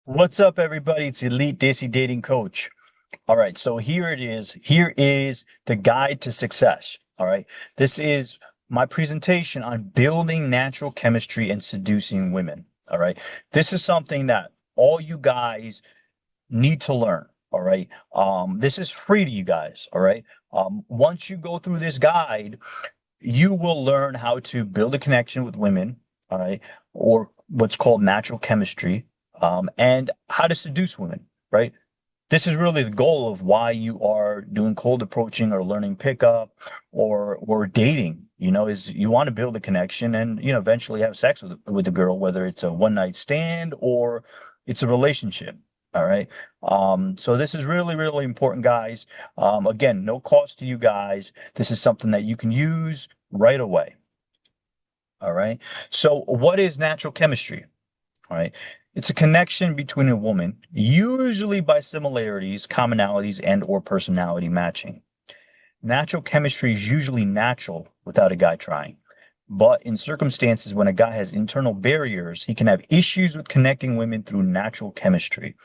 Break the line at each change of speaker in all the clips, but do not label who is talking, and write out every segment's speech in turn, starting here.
What's up, everybody? It's Elite Desi Dating Coach. All right, so here it is. Here is the guide to success. All right, this is my presentation on building natural chemistry and seducing women. All right, this is something that all you guys need to learn. All right, this is free to you guys. All right, once you go through this guide, you will learn how to build a connection with women, all right, or what's called natural chemistry, and how to seduce women, right? This is really the goal of why you are doing cold approaching or learning pickup or dating. Is you want to build a connection and eventually have sex with a girl, whether it's a one night stand or it's a relationship. All right. So this is really, really important, guys. Again, no cost to you guys. This is something that you can use right away. All right. So what is natural chemistry? All right. It's a connection between a woman, usually by similarities, commonalities, and or personality matching. Natural chemistry is usually natural without a guy trying. But in circumstances when a guy has internal barriers, he can have issues with connecting women through natural chemistry.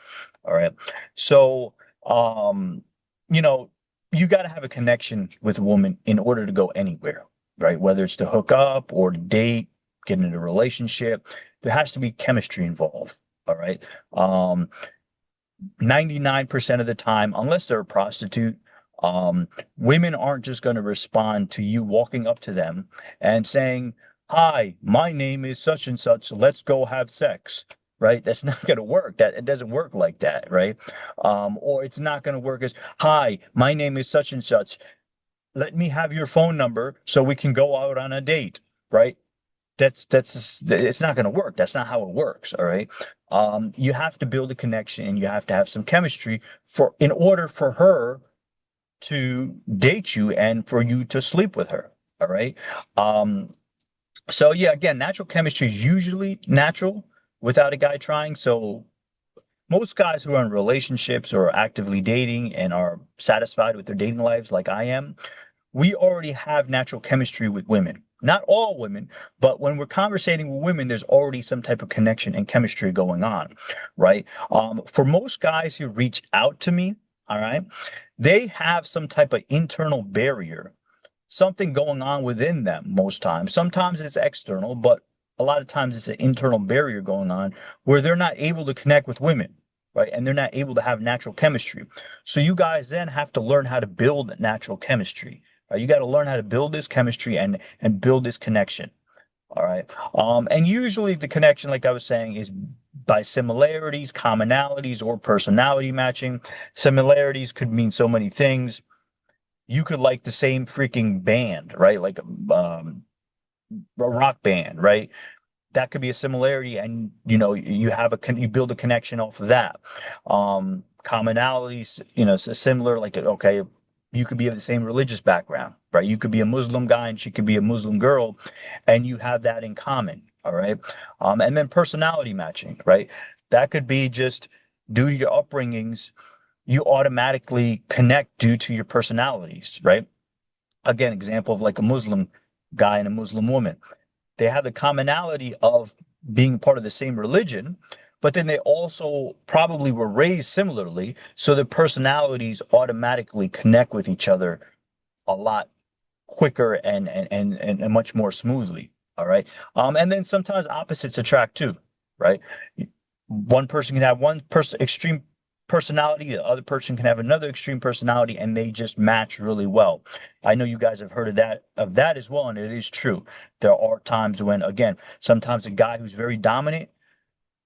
All right. So, um, you know, you got to have a connection with a woman in order to go anywhere, right? Whether it's to hook up or to date, get into a relationship, there has to be chemistry involved. All right. 99% of the time, unless they're a prostitute, women aren't just going to respond to you walking up to them and saying, "Hi, my name is such and such. Let's go have sex." Right? That's not going to work. That it doesn't work like that, right? Or it's not going to work as, "Hi, my name is such and such. Let me have your phone number so we can go out on a date." Right? That's it's not going to work. That's not how it works. All right. You have to build a connection and you have to have some chemistry for in order for her to date you and for you to sleep with her. All right. Um, so yeah, again, natural chemistry is usually natural without a guy trying. So most guys who are in relationships or are actively dating and are satisfied with their dating lives, like I am, we already have natural chemistry with women. Not all women, but when we're conversating with women, there's already some type of connection and chemistry going on, right? For most guys who reach out to me, all right, they have some type of internal barrier, something going on within them most times. Sometimes it's external, but a lot of times it's an internal barrier going on where they're not able to connect with women, right? And they're not able to have natural chemistry. So you guys then have to learn how to build natural chemistry. Right? You got to learn how to build this chemistry and build this connection. All right. And usually the connection, like I was saying, is by similarities, commonalities, or personality matching. Similarities could mean so many things. You could like the same freaking band, right? Like a rock band, right? That could be a similarity, and you build a connection off of that. Commonalities, similar, like okay, you could be of the same religious background, right? You could be a Muslim guy and she could be a Muslim girl, and you have that in common. All right. And then personality matching, right? That could be just due to your upbringings, you automatically connect due to your personalities, right? Again, example of like a Muslim guy and a Muslim woman. They have the commonality of being part of the same religion, but then they also probably were raised similarly, so their personalities automatically connect with each other a lot quicker and much more smoothly. All right. And then sometimes opposites attract too, right? One person can have one person extreme personality, the other person can have another extreme personality, and they just match really well. I know you guys have heard of that as well, and it is true. There are times when, again, sometimes a guy who's very dominant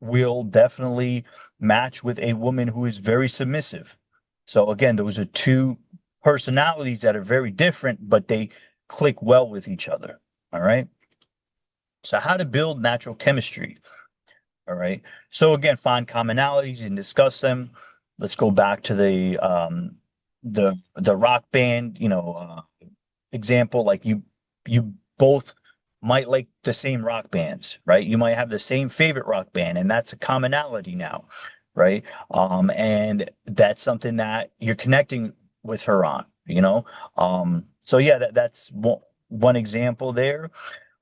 will definitely match with a woman who is very submissive. So again, those are two personalities that are very different, but they click well with each other. All right. So how to build natural chemistry. All right. So again, find commonalities and discuss them. Let's go back to the rock band, example. Like you both might like the same rock bands, right? You might have the same favorite rock band, and that's a commonality now, right? And that's something that you're connecting with her on. So yeah, that's one example there.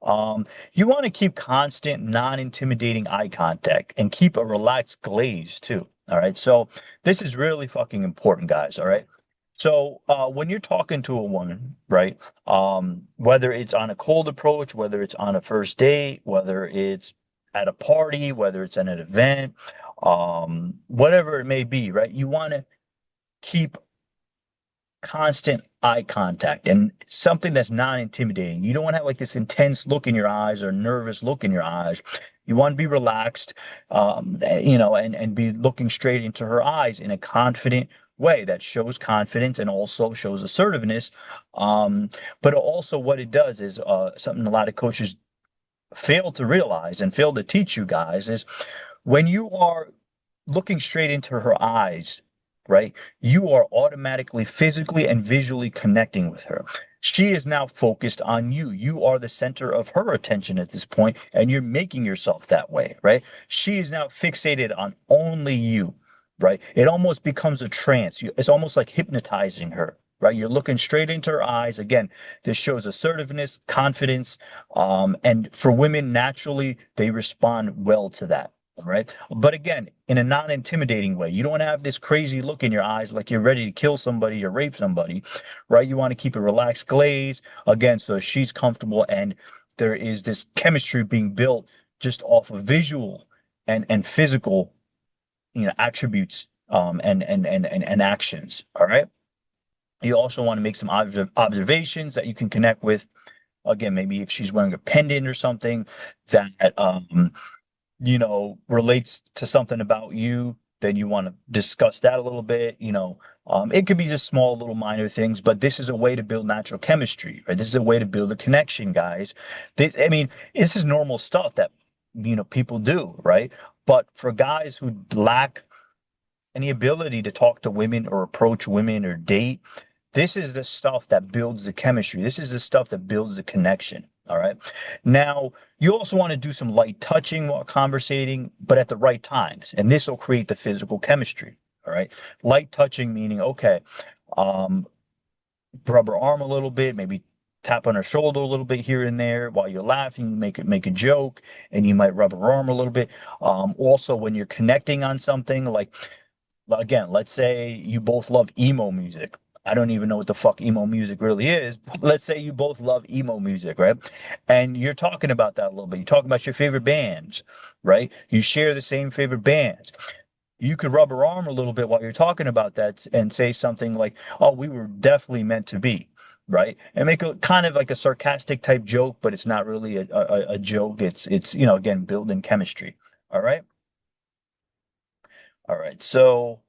You want to keep constant, non-intimidating eye contact and keep a relaxed glaze too. All right. So this is really fucking important, guys. All right. So when you're talking to a woman, right, whether it's on a cold approach, whether it's on a first date, whether it's at a party, whether it's at an event, whatever it may be, right, you want to keep constant eye contact and something that's not intimidating. You don't want to have like this intense look in your eyes or nervous look in your eyes. You want to be relaxed, and be looking straight into her eyes in a confident way that shows confidence and also shows assertiveness. But also, what it does is something a lot of coaches fail to realize and fail to teach you guys is when you are looking straight into her eyes, right? You are automatically physically and visually connecting with her. She is now focused on you. You are the center of her attention at this point, and you're making yourself that way, right? She is now fixated on only you, right? It almost becomes a trance. It's almost like hypnotizing her. Right, you're looking straight into her eyes. Again, this shows assertiveness, confidence, and for women, naturally, they respond well to that. All right. But again, in a non-intimidating way. You don't want to have this crazy look in your eyes like you're ready to kill somebody or rape somebody, right? You want to keep a relaxed glaze, again, so she's comfortable and there is this chemistry being built just off of visual and physical, attributes and actions. All right. You also want to make some observations that you can connect with. Again, maybe if she's wearing a pendant or something that relates to something about you, then you want to discuss that a little bit. It could be just small little minor things, but this is a way to build natural chemistry, right? This is a way to build a connection, guys. I mean, this is normal stuff that people do, right? But for guys who lack any ability to talk to women or approach women or date, this is the stuff that builds the chemistry. This is the stuff that builds the connection. All right. Now, you also want to do some light touching while conversating, but at the right times. And this will create the physical chemistry. All right. Light touching meaning, okay, um, rub her arm a little bit, maybe tap on her shoulder a little bit here and there while you're laughing, make a joke, and you might rub her arm a little bit. Also, when you're connecting on something, like again, let's say you both love emo music. I don't even know what the fuck emo music really is, but let's say you both love emo music, right? And you're talking about that a little bit. You're talking about your favorite bands, right? You share the same favorite bands. You could rub her arm a little bit while you're talking about that and say something like, "Oh, we were definitely meant to be." Right. And make a kind of like a sarcastic type joke, but it's not really a joke. It's, again, building chemistry. All right. All right. So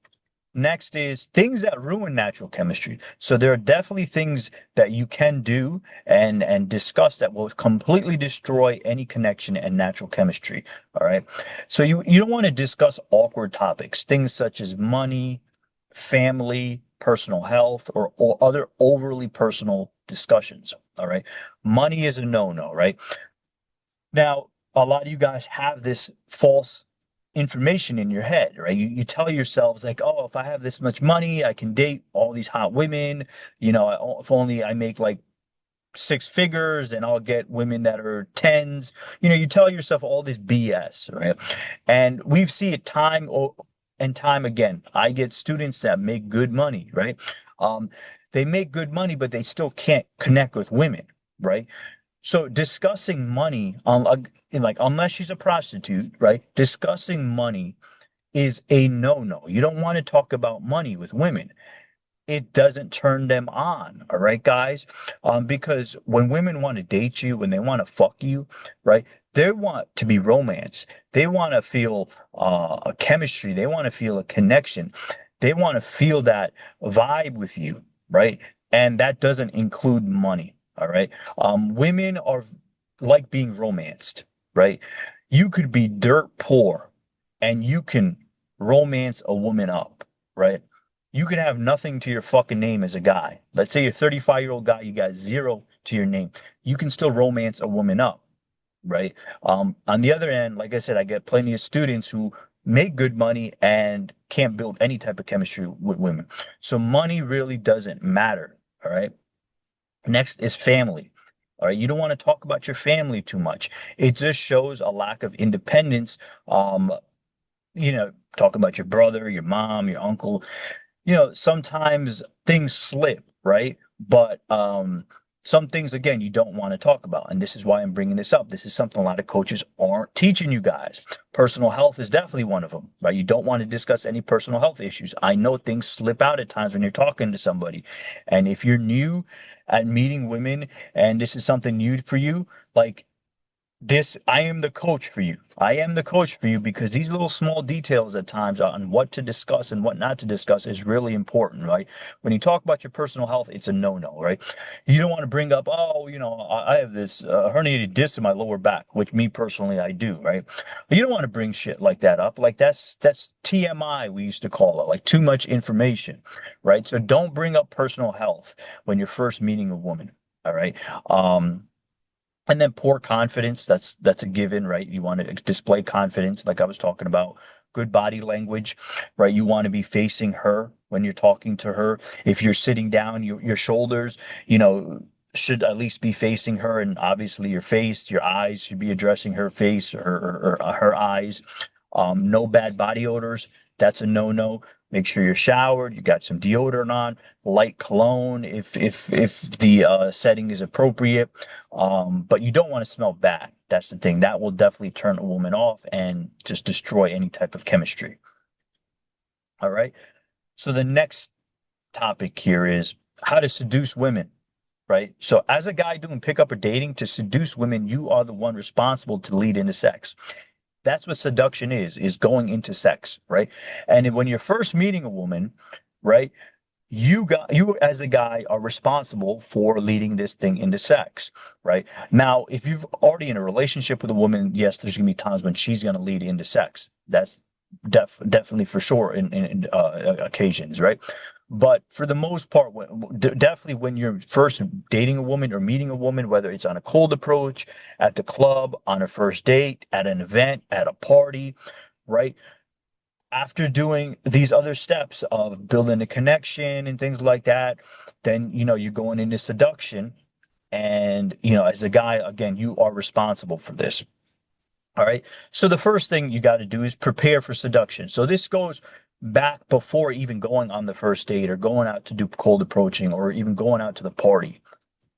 next is things that ruin natural chemistry. So there are definitely things that you can do and discuss that will completely destroy any connection and natural chemistry. All right. So you don't want to discuss awkward topics, things such as money, family, personal health, or other overly personal discussions. All right. Money is a no-no, right? Now, a lot of you guys have this false information in your head, right? You tell yourselves like, oh, if I have this much money, I can date all these hot women. If only I make like six figures, and I'll get women that are tens. You tell yourself all this BS, right? And we see it and time again. I get students that make good money, right? Um, they make good money, but they still can't connect with women, right? So discussing money on like unless she's a prostitute, right? Discussing money is a no-no. You don't want to talk about money with women. It doesn't turn them on, all right, guys? Because when women want to date you, when they want to fuck you, right? They want to be romance. They want to feel a chemistry. They want to feel a connection. They want to feel that vibe with you, right? And that doesn't include money, all right? Women are like being romanced, right? You could be dirt poor and you can romance a woman up, right? You can have nothing to your fucking name as a guy. Let's say you're a 35-year-old guy, you got zero to your name. You can still romance a woman up, right? On the other end, like I said, I get plenty of students who make good money and can't build any type of chemistry with women. So money really doesn't matter, all right? Next is family. All right. You don't want to talk about your family too much. It just shows a lack of independence. Um, talk about your brother, your mom, your uncle. Sometimes things slip, right? But some things, again, you don't want to talk about. And this is why I'm bringing this up. This is something a lot of coaches aren't teaching you guys. Personal health is definitely one of them, right? You don't want to discuss any personal health issues. I know things slip out at times when you're talking to somebody. And if you're new at meeting women and this is something new for you, like, I am the coach for you. I am the coach for you because these little small details at times on what to discuss and what not to discuss is really important, right? When you talk about your personal health, it's a no-no, right? You don't want to bring up, oh, I have this herniated disc in my lower back, which me personally I do, right? But you don't want to bring shit like that up. Like that's TMI, we used to call it, like too much information, right? So don't bring up personal health when you're first meeting a woman, all right? And then poor confidence, that's a given, right? You want to display confidence, like I was talking about. Good body language, right? You want to be facing her when you're talking to her. If you're sitting down, your shoulders, you know, should at least be facing her, and obviously your face, your eyes should be addressing her face or her eyes. No bad body odors. That's a no-no. Make sure you're showered. You got some deodorant on, light cologne if the setting is appropriate. But you don't want to smell bad. That's the thing. That will definitely turn a woman off and just destroy any type of chemistry. All right. So the next topic here is how to seduce women, right? So as a guy doing pickup or dating, to seduce women, you are the one responsible to lead into sex. That's what seduction is going into sex, right? And when you're first meeting a woman, right, you as a guy are responsible for leading this thing into sex, right? Now, if you've already in a relationship with a woman, yes, there's gonna be times when she's gonna lead into sex. That's definitely for sure in occasions, right? But for the most part, definitely when you're first dating a woman or meeting a woman, whether it's on a cold approach, at the club, on a first date, at an event, at a party, right? After doing these other steps of building a connection and things like that, then you're going into seduction. And as a guy, again, you are responsible for this. All right. So the first thing you got to do is prepare for seduction. So this goes back before even going on the first date or going out to do cold approaching or even going out to the party.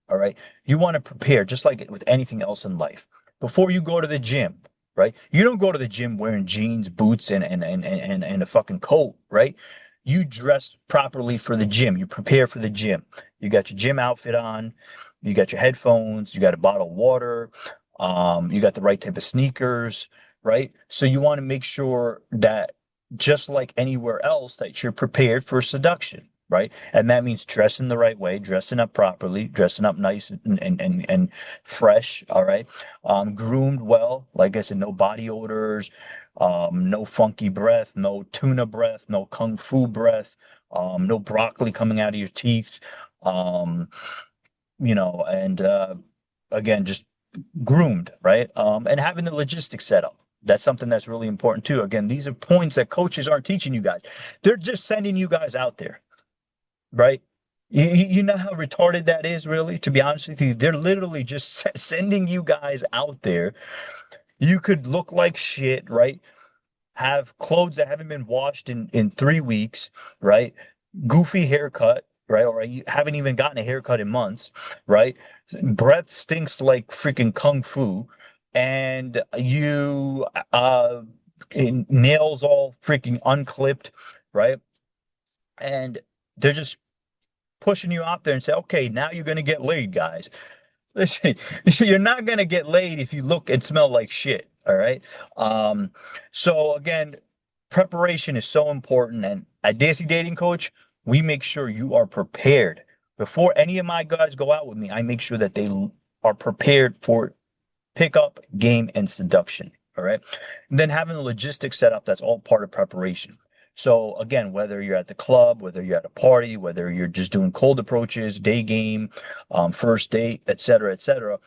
All right. You want to prepare just like with anything else in life. Before you go to the gym, right? You don't go to the gym wearing jeans, boots, and a fucking coat, right? You dress properly for the gym. You prepare for the gym. You got your gym outfit on, you got your headphones, you got a bottle of water, you got the right type of sneakers, right? So you want to make sure that just like anywhere else, that you're prepared for seduction, right? And that means dressing the right way, dressing up properly, dressing up nice and fresh, all right? Groomed well, like I said, no body odors, no funky breath, no tuna breath, no kung fu breath, no broccoli coming out of your teeth, um, and again, just groomed, right? And having the logistics set up. That's something that's really important too. Again, these are points that coaches aren't teaching you guys. They're just sending you guys out there, right? You know how retarded that is, really, to be honest with you. They're literally just sending you guys out there. You could look like shit, right? Have clothes that haven't been washed in 3 weeks, right? Goofy haircut, right? Or you haven't even gotten a haircut in months, right? Breath stinks like freaking kung fu, and you nails all freaking unclipped, right? And they're just pushing you out there and say, okay, now you're gonna get laid, guys. Listen, you're not gonna get laid if you look and smell like shit. All right. So again, preparation is so important. And at Desi Dating Coach, we make sure you are prepared. Before any of my guys go out with me, I make sure that they are prepared for pickup, game, and seduction. All right. And then having the logistics set up, that's all part of preparation. So again, whether you're at the club, whether you're at a party, whether you're just doing cold approaches, day game, first date, et cetera,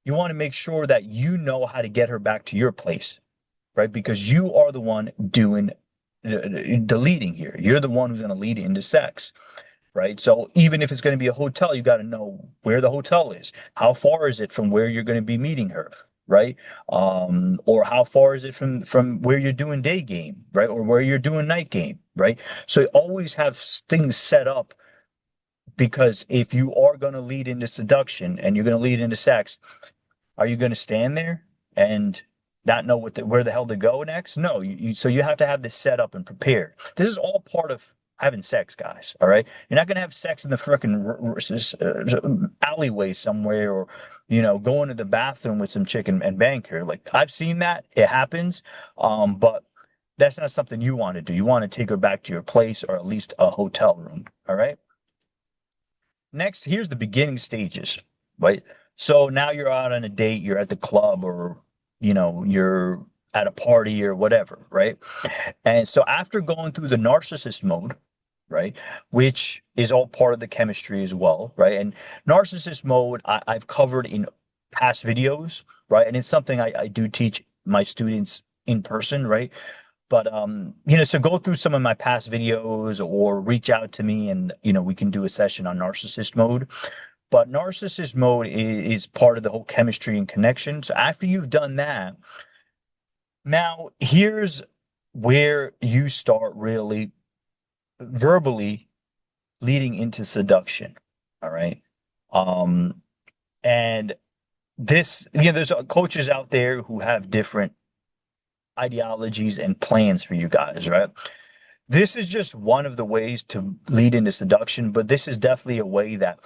you want to make sure that you know how to get her back to your place, right? Because you are the one doing the leading here. You're the one who's going to lead into sex. right? So even if it's going to be a hotel, you got to know where the hotel is. How far is it from where you're going to be meeting her, right? Or how far is it from where you're doing day game, right? Or where you're doing night game, right? So always have things set up because if you are going to lead into seduction and you're going to lead into sex, are you going to stand there and not know where the hell to go next? No, so you have to have this set up and prepared. This is all part of having sex, guys. All right, you're not going to have sex in the freaking alleyway somewhere, or going to the bathroom with some chicken and bang her. Like I've seen that it happens, but that's not something you want to do. You want to take her back to your place or at least a hotel room. All right. Next, here's the beginning stages, right? So now you're out on a date, you're at the club, or you're at a party or whatever, right? And so after going through the narcissist mode, right, which is all part of the chemistry as well, right? And narcissist mode, I've covered in past videos, right? And it's something I do teach my students in person, right? But so go through some of my past videos or reach out to me and we can do a session on narcissist mode. But narcissist mode is part of the whole chemistry and connection. So after you've done that, now here's where you start really verbally leading into seduction. All right. Um, and this, there's coaches out there who have different ideologies and plans for you guys, right? This is just one of the ways to lead into seduction, but this is definitely a way that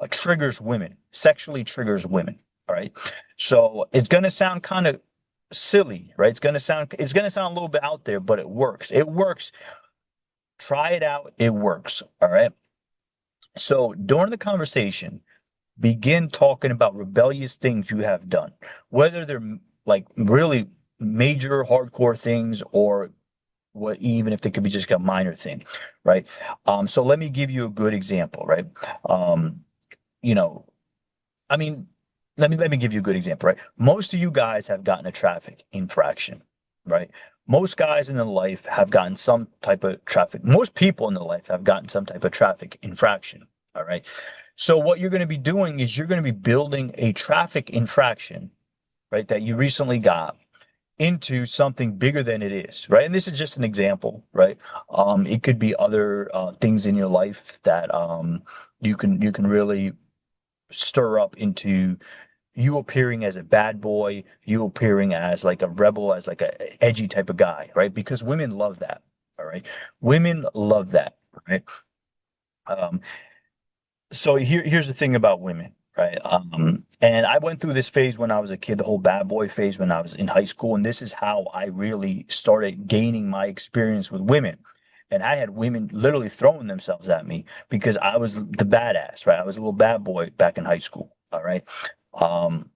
triggers women, sexually triggers women. All right. So it's going to sound kind of silly, right? It's going to sound a little bit out there, but it works. It works. Try it out. It works. All right. So during the conversation, begin talking about rebellious things you have done, whether they're like really major hardcore things or what, even if they could be just a minor thing, right? So let me give you a good example, right? Um, you know, I mean, let me give you a good example, right? Most of you guys have gotten a traffic infraction, right? Most guys in their life have gotten some type of traffic. Most people in their life have gotten some type of traffic infraction. All right. So what you're going to be doing is you're going to be building a traffic infraction, right, that you recently got into something bigger than it is, right? And this is just an example, right? It could be other things in your life that you can really stir up into you appearing as a bad boy, you appearing as like a rebel, as like a edgy type of guy, right? Because women love that, all right? Women love that, right? Um, so here's the thing about women, right? And I went through this phase when I was a kid, the whole bad boy phase when I was in high school, and this is how I really started gaining my experience with women. And I had women literally throwing themselves at me because I was the badass, right? I was a little bad boy back in high school, all right? Um,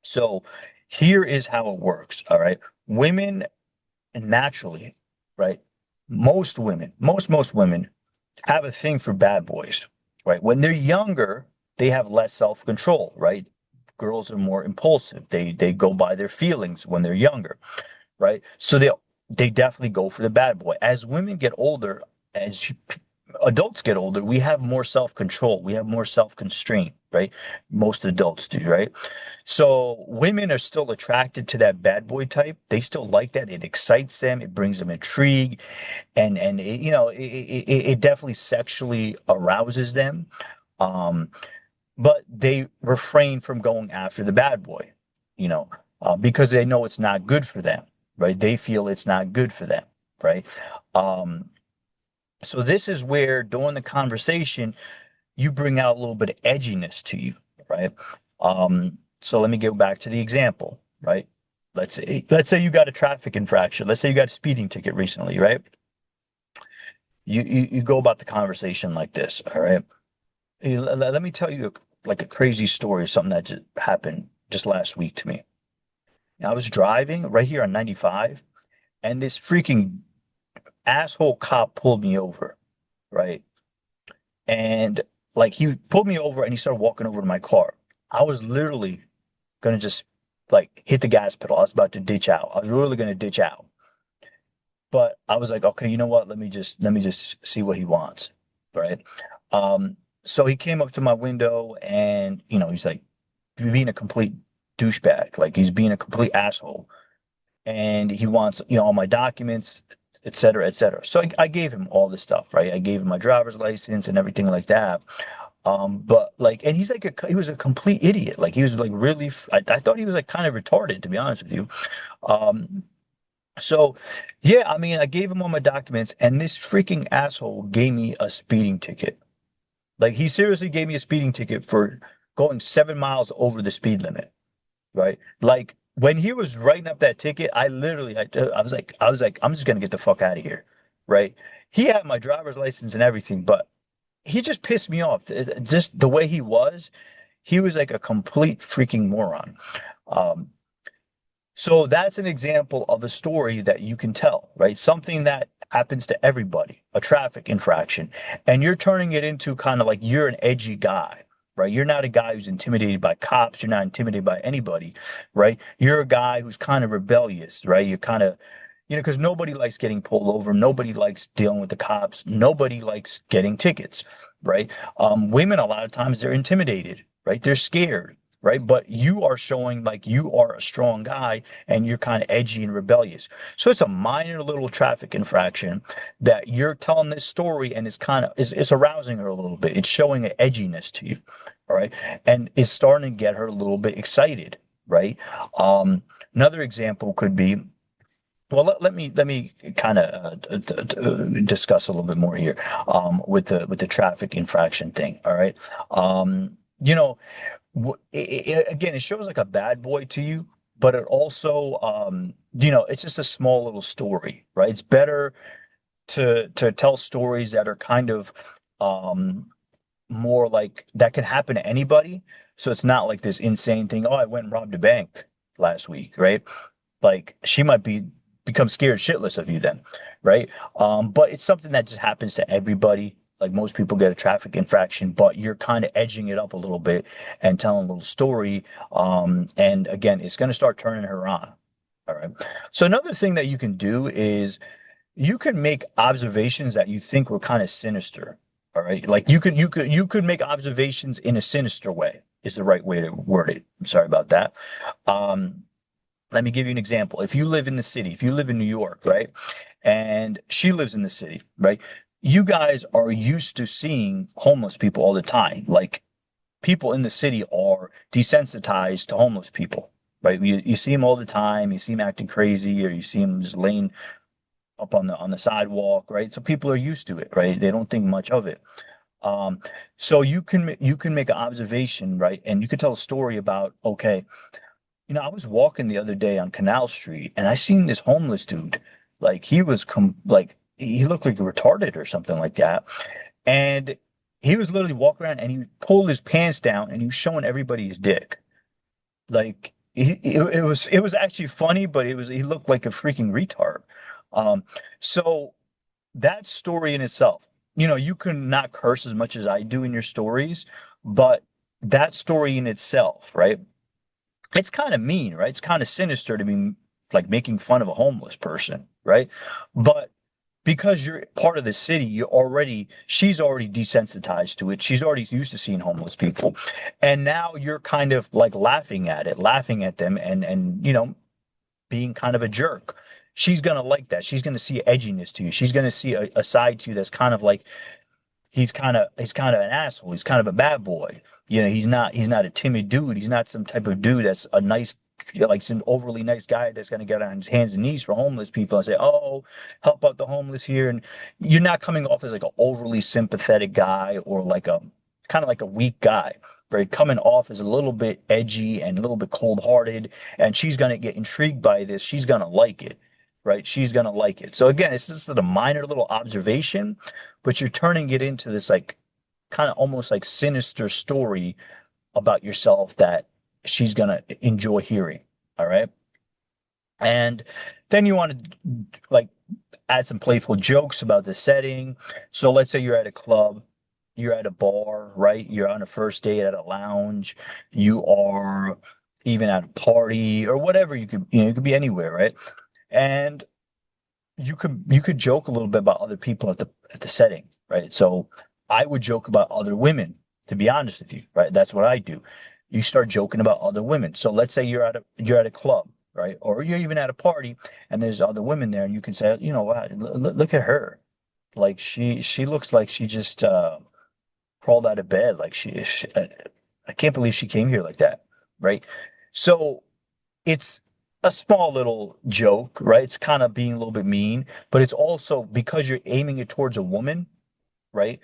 so here is how it works, all right? Women naturally, right? Most women, most women have a thing for bad boys, right? When they're younger, they have less self-control, right? Girls are more impulsive. They go by their feelings when they're younger, right? So they definitely go for the bad boy. As women get older, as adults get older, we have more self-control. We have more self-constraint, right? Most adults do, right? So women are still attracted to that bad boy type. They still like that. It excites them. It brings them intrigue, and it definitely sexually arouses them. Um, but they refrain from going after the bad boy, you know, because they know it's not good for them, right? They feel it's not good for them, right? Um, so this is where during the conversation you bring out a little bit of edginess to you, right? So let me go back to the example, right? Let's say you got a traffic infraction. Let's say you got a speeding ticket recently, right? You go about the conversation like this, all right? Hey, let me tell you like a crazy story, something that just happened just last week to me. I was driving right here on 95, and this freaking asshole cop pulled me over, right? And like he pulled me over and he started walking over to my car. I was literally gonna just like hit the gas pedal. I was about to ditch out. I was really gonna ditch out. But I was like, okay, you know what? Let me just see what he wants. right? So he came up to my window and, he's like being a complete douchebag. Like he's being a complete asshole. And he wants, all my documents, et cetera, et cetera. So I gave him all this stuff, right? I gave him my driver's license and everything like that. But like, and he's like he was a complete idiot. Like he was like really, I thought he was like kind of retarded, to be honest with you. Um, so yeah, I mean, I gave him all my documents, and this freaking asshole gave me a speeding ticket. Like he seriously gave me a speeding ticket for going 7 miles over the speed limit, right? Like when he was writing up that ticket, I literally, I was like, I'm just gonna get the fuck out of here, right? He had my driver's license and everything, but he just pissed me off. Just the way he was like a complete freaking moron. Um, so that's an example of a story that you can tell, right? Something that happens to everybody, a traffic infraction, and you're turning it into kind of like you're an edgy guy, right? You're not a guy who's intimidated by cops. You're not intimidated by anybody, right? You're a guy who's kind of rebellious, right? You're kind of, because nobody likes getting pulled over. Nobody likes dealing with the cops. Nobody likes getting tickets, right? Women, a lot of times, they're intimidated, right? They're scared, right? But you are showing like you are a strong guy and you're kind of edgy and rebellious. So it's a minor little traffic infraction that you're telling this story and it's kind of it's arousing her a little bit. It's showing an edginess to you, all right? And it's starting to get her a little bit excited, right? Um, Another example could be well, let me kind of discuss a little bit more here with the traffic infraction thing. All right, you know, again, it shows like a bad boy to you, but it also, it's just a small little story, right? It's better to tell stories that are kind of um, more like that can happen to anybody. So it's not like this insane thing. Oh, I went and robbed a bank last week, right? Like she might become scared shitless of you then, right? But it's something that just happens to everybody. Like most people get a traffic infraction, but you're kind of edging it up a little bit and telling a little story. And again, it's going to start turning her on. All right. So another thing that you can do is you can make observations that you think were kind of sinister. All right. Like you could make observations in a sinister way is the right way to word it. I'm sorry about that. Um, Let me give you an example. If you live in the city, if you live in New York, right, and she lives in the city, right, you guys are used to seeing homeless people all the time. Like people in the city are desensitized to homeless people, right? You see them all the time. You see them acting crazy, or you see them just laying up on the sidewalk, right? So people are used to it, right? They don't think much of it. Um, so you can make an observation, right, and you could tell a story about, okay, I was walking the other day on Canal Street and I seen this homeless dude. Like he was like he looked like retarded or something like that. And he was literally walking around and he pulled his pants down and he was showing everybody his dick. Like it was actually funny, but he looked like a freaking retard. Um, so that story in itself, you can not curse as much as I do in your stories, but that story in itself, right? It's kind of mean, right? It's kind of sinister to be like making fun of a homeless person, right? But because you're part of the city, she's already desensitized to it. She's already used to seeing homeless people. And now you're kind of like laughing at it, laughing at them and being kind of a jerk. She's going to like that. She's going to see edginess to you. She's going to see a side to you that's kind of like he's kind of an asshole. He's kind of a bad boy. He's not a timid dude. He's not some type of dude that's a nice like some overly nice guy that's going to get on his hands and knees for homeless people and say, "Oh, help out the homeless here." And you're not coming off as like an overly sympathetic guy or like a kind of like a weak guy. Right, coming off as a little bit edgy and a little bit cold-hearted, and she's going to get intrigued by this. She's going to like it, right? She's going to like it. So again, it's just a minor little observation, but you're turning it into this like kind of almost like sinister story about yourself that she's going to enjoy hearing. All right. And then you want to like add some playful jokes about the setting. So let's say you're at a club, you're at a bar, right? You're on a first date at a lounge, you are even at a party or whatever. You could be anywhere, right? And you could joke a little bit about other people at the setting, right? So I would joke about other women, to be honest with you, right? That's what I do. You start joking about other women. So let's say you're at a club, right? Or you're even at a party and there's other women there and you can say, you know what, look at her. Like she looks like she just crawled out of bed. Like I can't believe she came here like that, right? So it's a small little joke, right? It's kind of being a little bit mean, but it's also because you're aiming it towards a woman, right?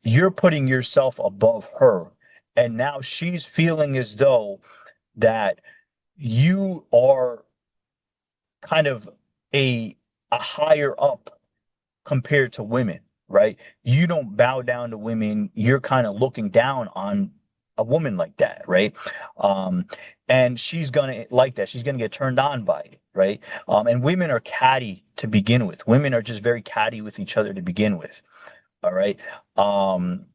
You're putting yourself above her. And now she's feeling as though that you are kind of a higher up compared to women, right? You don't bow down to women. You're kind of looking down on a woman like that, right? Um, and she's gonna like that. She's gonna get turned on by it, right? And women are catty to begin with. Women are just very catty with each other to begin with. All right. Um,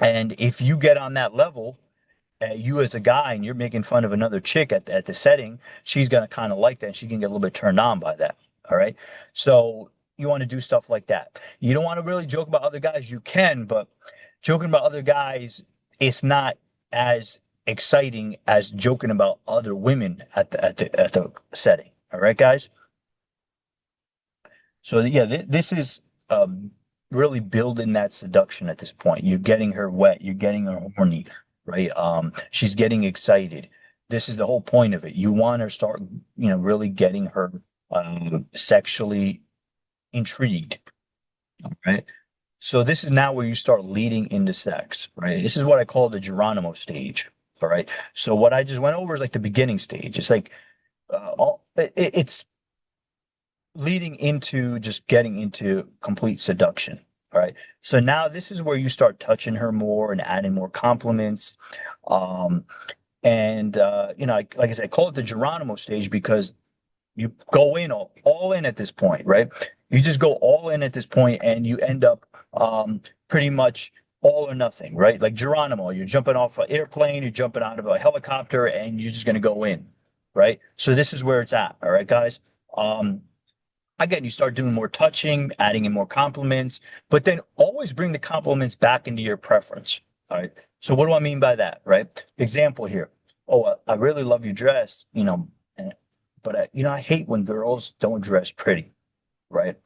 and if you get on that level, you as a guy, and you're making fun of another chick at the setting, she's gonna kind of like that. And she can get a little bit turned on by that. All right. So you want to do stuff like that. You don't want to really joke about other guys. You can, but joking about other guys, it's not as exciting as joking about other women at the setting. All right, guys. So yeah, this is really building that seduction at this point. You're getting her wet, you're getting her horny, right? She's getting excited. This is the whole point of it. You want to start, really getting her sexually intrigued, right? So this is now where you start leading into sex, right? This is what I call the Geronimo stage. All right. So what I just went over is like the beginning stage. It's like it's leading into just getting into complete seduction. All right. So now this is where you start touching her more and adding more compliments. Um, and like I said, I call it the Geronimo stage because you go in all in at this point, right? You just go all in at this point and you end up pretty much all or nothing, right? Like Geronimo, you're jumping off an airplane, you're jumping out of a helicopter, and you're just gonna go in, right? So this is where it's at, all right, guys. Um, Again, you start doing more touching, adding in more compliments, but then always bring the compliments back into your preference. All right. So what do I mean by that? Right. Example here. Oh, I really love your dress, but I hate when girls don't dress pretty. Right.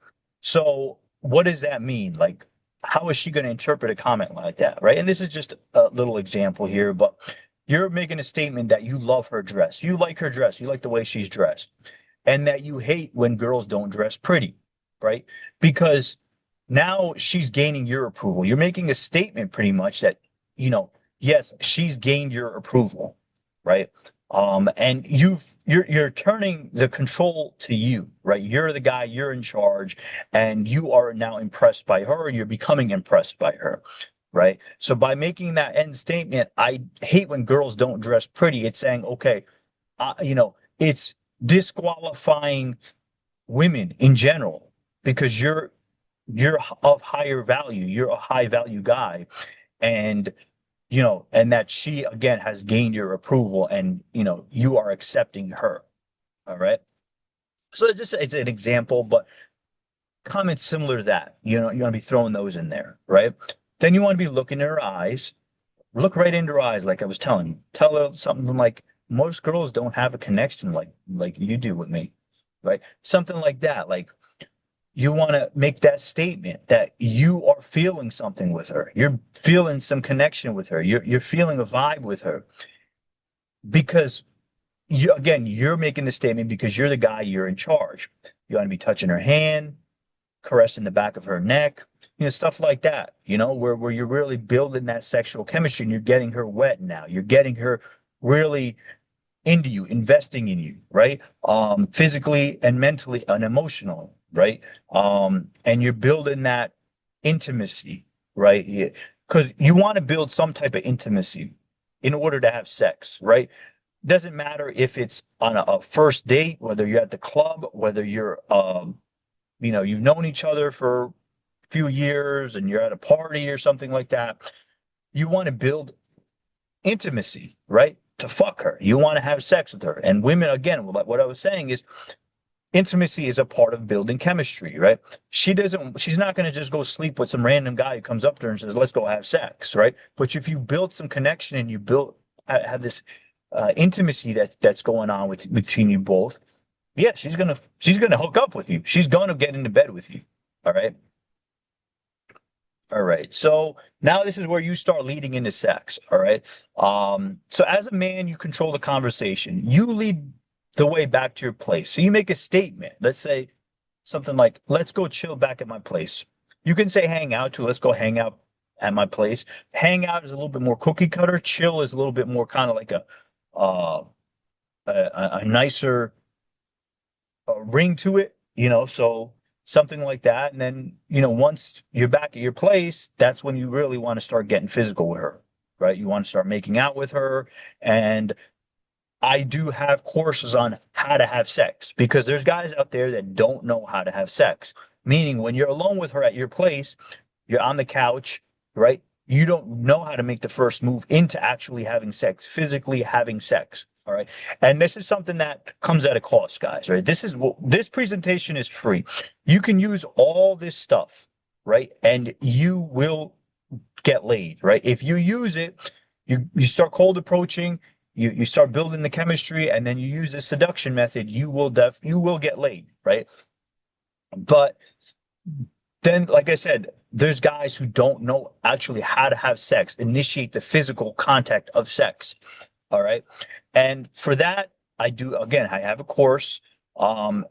So what does that mean? Like, how is she going to interpret a comment like that? Right. And this is just a little example here, but you're making a statement that you love her dress. You like her dress. You like the way she's dressed and that you hate when girls don't dress pretty, right? Because now she's gaining your approval. You're making a statement pretty much that, you know, yes, she's gained your approval, right? And you're turning the control to you, right? You're the guy, you're in charge, and you are now impressed by her, you're becoming impressed by her, right? So by making that end statement, I hate when girls don't dress pretty, it's saying, okay, it's disqualifying women in general because you're of higher value. You're a high value guy, and and that she again has gained your approval, and you are accepting her. All right. So it's an example, but comments similar to that. You want to be throwing those in there, right? Then you want to be looking in her eyes. Look right into her eyes, like I was telling you. Tell her something like, most girls don't have a connection like you do with me, right? Something like that. Like you want to make that statement that you are feeling something with her. You're feeling some connection with her. You're feeling a vibe with her because you're making the statement because you're the guy, you're in charge. You want to be touching her hand, caressing the back of her neck, stuff like that, where you're really building that sexual chemistry and you're getting her wet now. You're getting her really into you, investing in you, right? Physically and mentally and emotionally, right? And you're building that intimacy, right? Because you want to build some type of intimacy in order to have sex, right? Doesn't matter if it's on a first date, whether you're at the club, whether you're you've known each other for a few years and you're at a party or something like that. You want to build intimacy, right? To fuck her. You want to have sex with her. And women, again, what I was saying is intimacy is a part of building chemistry, right? She's not going to just go sleep with some random guy who comes up to her and says, let's go have sex, right? But if you build some connection and you have this intimacy that's going on between you both, yeah, she's gonna hook up with you. She's gonna get into bed with you. All right. All right. So now this is where you start leading into sex. All right. So as a man, you control the conversation. You lead the way back to your place. So you make a statement. Let's say something like, let's go chill back at my place. You can say hang out to let's go hang out at my place. Hang out is a little bit more cookie cutter. Chill is a little bit more kind of like uh, a nicer ring to it, so something like that. And then, once you're back at your place, that's when you really want to start getting physical with her, right? You want to start making out with her. And I do have courses on how to have sex because there's guys out there that don't know how to have sex. Meaning, when you're alone with her at your place, you're on the couch, right? You don't know how to make the first move into actually having sex, physically having sex. All right. And this is something that comes at a cost, guys, right? This presentation is free. You can use all this stuff, right? And you will get laid, right? If you use it, you start cold approaching, you start building the chemistry, and then you use the seduction method, you will get laid, right? But then, like I said, there's guys who don't know actually how to have sex, initiate the physical contact of sex. All right. And for that, I have a course. Um,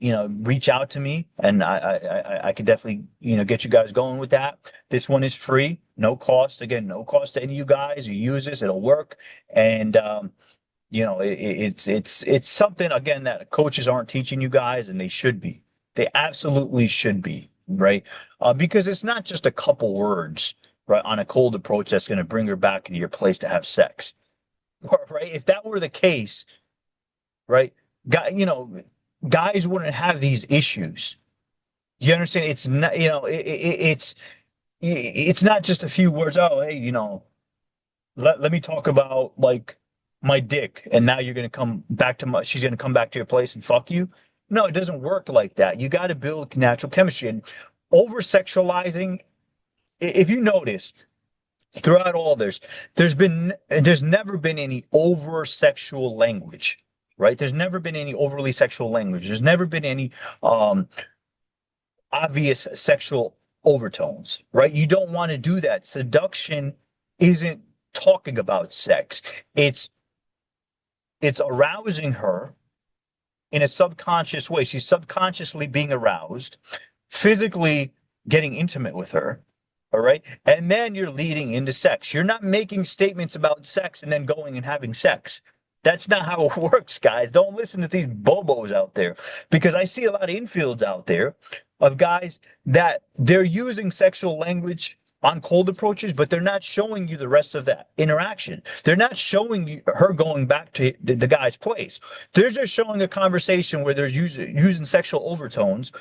reach out to me and I could definitely, get you guys going with that. This one is free, no cost. Again, no cost to any of you guys. You use this, it'll work. And, it's something again that coaches aren't teaching you guys, and they should be. They absolutely should be, right? Because it's not just a couple words, right, on a cold approach that's going to bring her back into your place to have sex, right? If that were the case, right, guys wouldn't have these issues. You understand? It's not, it's not just a few words. Oh, hey, let me talk about like my dick, and now you're gonna come back to she's gonna come back to your place and fuck you. No, it doesn't work like that. You got to build natural chemistry. And over sexualizing, if you notice throughout all there's never been any over sexual language, right? There's never been any overly sexual language. There's never been any um obvious sexual overtones, right? You don't want to do that. Seduction isn't talking about sex. It's arousing her in a subconscious way. She's subconsciously being aroused, physically getting intimate with her. All right. And then you're leading into sex. You're not making statements about sex and then going and having sex. That's not how it works, guys. Don't listen to these bobos out there, because I see a lot of infields out there of guys that they're using sexual language on cold approaches, but they're not showing you the rest of that interaction. They're not showing you her going back to the guy's place. They're just showing a conversation where they're using sexual overtones,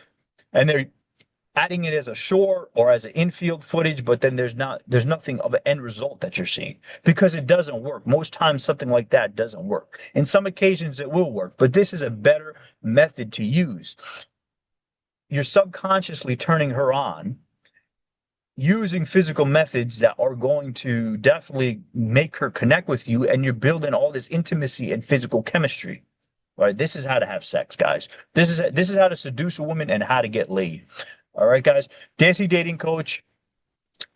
and they're adding it as a short or as an infield footage, but then there's nothing of an end result that you're seeing, because it doesn't work. Most times something like that doesn't work. In some occasions it will work, but this is a better method to use. You're subconsciously turning her on using physical methods that are going to definitely make her connect with you, and you're building all this intimacy and physical chemistry. All right, this is how to have sex, guys. This is how to seduce a woman and how to get laid. All right, guys. Desi Dating Coach.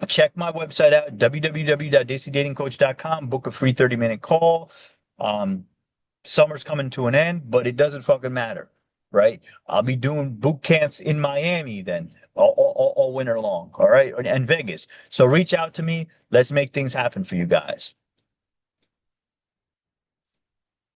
Check my website out, www.desidatingcoach.com. Book a free 30-minute call. Summer's coming to an end, but it doesn't fucking matter, right? I'll be doing boot camps in Miami then all winter long, all right, and Vegas. So reach out to me. Let's make things happen for you guys.